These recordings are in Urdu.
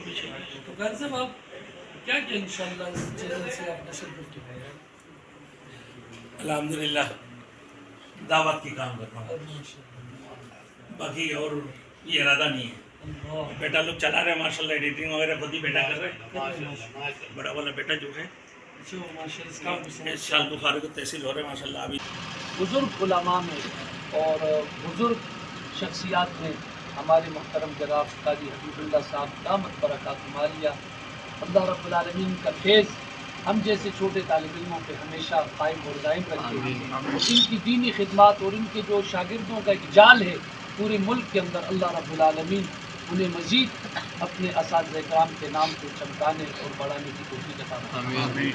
تو غیر صاحب آپ کیا کہ انشاءاللہ اس چینل سے آپ نشر کرتے ہیں؟ الحمدللہ دعوت کی کام کرتا ہوں، باقی اور یہ ارادہ نہیں ہے. بیٹا لوگ چلا رہے ہیں ماشاءاللہ، ایڈیٹنگ وغیرہ خود ہی بیٹا کر رہے ہیں. بڑا والا بیٹا جو ہے اس سال بخاری کو تحصیل ہو رہے ہیں ماشاءاللہ. ابھی بزرگ علماء میں اور بزرگ شخصیات میں ہمارے محترم جناب قاضی حبیب اللہ صاحب دامت برکاتہ عالیہ، اللہ رب العالمین کا فیض ہم جیسے چھوٹے طالب علموں پہ ہمیشہ قائم اور دائم رکھے. ان کی دینی خدمات اور ان کے جو شاگردوں کا ایک جال ہے پورے ملک کے اندر، اللہ رب العالمین انہیں مزید اپنے اساتذہ کرام کے نام کو چمکانے اور بڑھانے کی توفیق عطا فرمائے.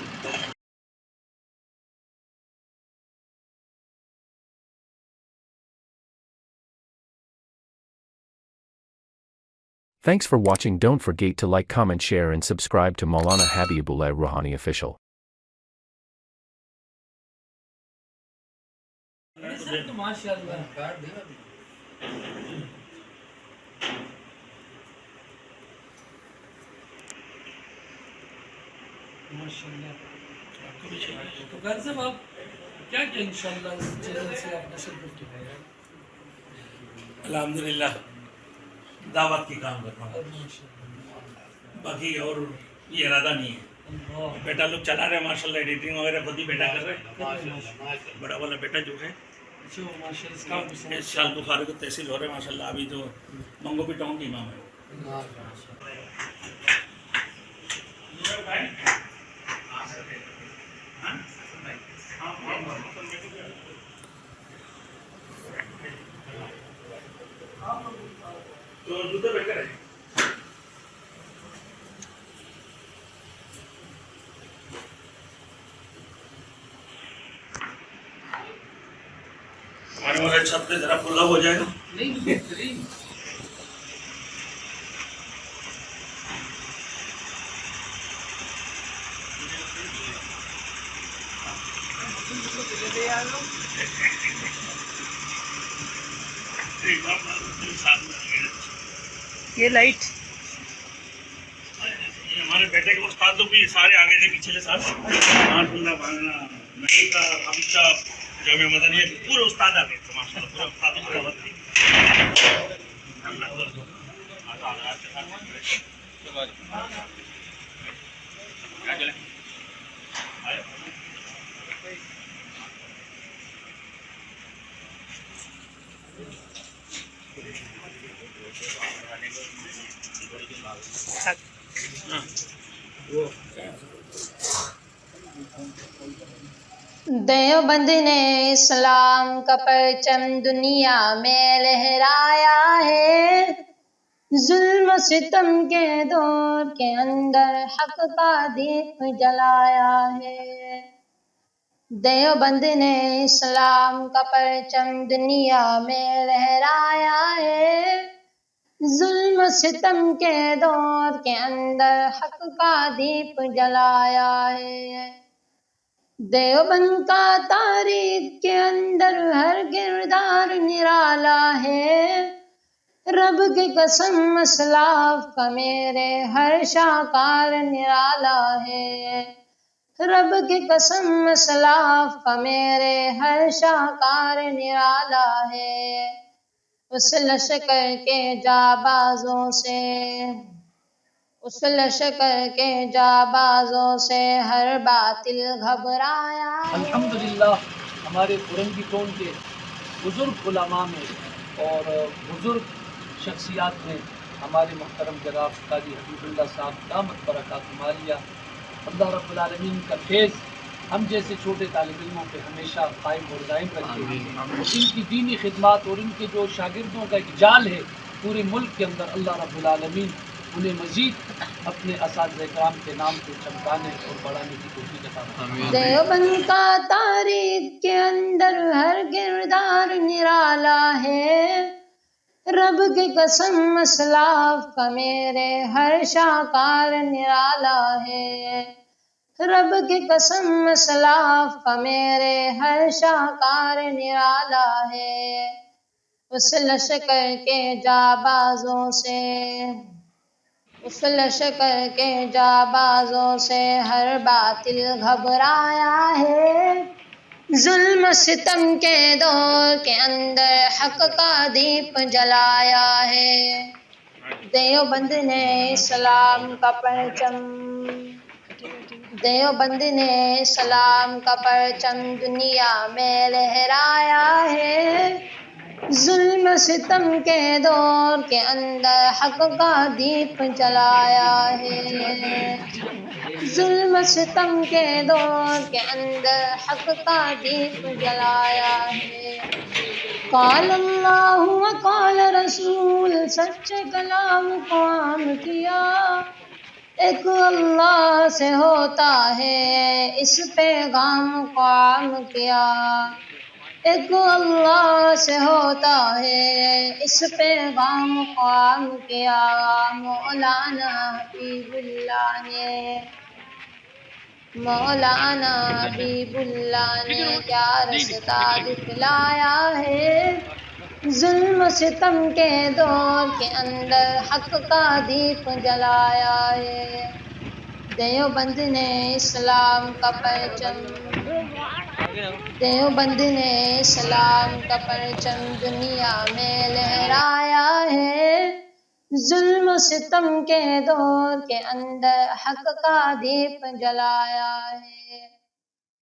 Thanks for watching. Don't forget to like, comment, share and subscribe to Maulana Habibullah Rouhani Official. تو غیر صاحب آپ کیا کہ انشاءاللہ اس چینل سے آپ نشر کرتے ہیں؟ الحمدللہ دعوت کی کام کرتا ہوں، باقی اور یہ ارادہ نہیں ہے. بیٹا لوگ چلا رہے ہیں ماشاءاللہ، ایڈیٹنگ وغیرہ خود ہی بیٹا کر رہے ہیں. بڑا والا بیٹا جو ہے اس سال بخاری کو تحصیل ہو رہے ہیں ماشاءاللہ. ابھی تو منگو پی ٹاؤن کی امام ہے. تو جوتے بہتر ہے. ہمارے مگر چھت پہ ذرا کھلا ہو جائے گا. نہیں بہترین یہ لائٹ ہمارے بیٹے کے استاد لوگ بھی سارے آگے تھے پچھلے سال. ماشاءاللہ بھاگنا نہیں کا حبیب صاحب جامعہ مدنیہ کے پورے استاد آ گئے تھے ماشاءاللہ. پورے استادوں کی دعوت تھی. دیوبند نے اسلام کا پرچم دنیا میں لہرایا ہے، ظلم و ستم کے دور کے اندر حق کا دیپ جلایا ہے. دیوبند نے اسلام کا پرچم دنیا میں لہرایا ہے، ظلم و ستم کے دور کے اندر حق کا دیپ جلایا ہے. دیوبند کا تاریخ کے اندر ہر کردار نرالا ہے، رب کی قسم اسلاف کا میرے ہر شاہکار نرالا ہے. رب کی قسم اسلاف کا میرے ہر شاہکار نرالا ہے. اس لشکر کے جابازوں سے، اس لشکر کے جابازوں سے ہر باطل گھبرایا. الحمدللہ ہمارے فرنگی ٹون کے بزرگ علماء میں اور بزرگ شخصیات میں ہمارے محترم جناب قاضی حبیب اللہ صاحب دامت برکاتہ عالیہ، اللہ رب العالمین کا فیض ہم جیسے چھوٹے طالب علموں پہ ہمیشہ قائم اور دائم رکھے. ان کی دینی خدمات اور ان کے جو شاگردوں کا ایک جال ہے پورے ملک کے اندر، اللہ رب العالمین انہیں مزید اپنے اساتذہ کرام کے نام کو چمکانے اور بڑھانے کی توفیق عطا فرمائے. دیوبند کا تاریخ کے اندر ہر کردار نرالا ہے، رب کی قسم اسلاف کا میرے ہر شاہکار نرالا ہے. رب کی قسم اسلاف کا میرے ہر شاہکار نرالا ہے. اس لشکر کے جابازوں سے، افلش کر کے جابازوں سے ہر باطل گھبرایا ہے، ظلم ستم کے دور کے اندر حق کا دیپ جلایا ہے، دیوبند نے اسلام کا پرچم، دیوبند نے اسلام کا پرچم دنیا میں لہرایا ہے، ظلم ستم کے دور کے اندر حق کا دیپ جلایا ہے، ظلم ستم کے دور کے اندر حق کا دیپ جلایا ہے، قال اللہ و قال رسول سچے کلام کو عام کیا، ایک اللہ سے ہوتا ہے اس پیغام کو عام کیا، ایک اللہ سے ہوتا ہے اس پیغام کو عام کیا، مولانا حبیب اللہ نے، مولانا حبیب اللہ نے کیا رستہ دکھلایا ہے، ظلم ستم کے دور کے اندر حق کا دیپ جلایا ہے، دیوبند نے اسلام کا پرچم، دیوبند نے اسلام کا پرچم دنیا میں لہرایا ہے، ظلم ستم کے دور کے اندر حق کا دیپ جلایا ہے۔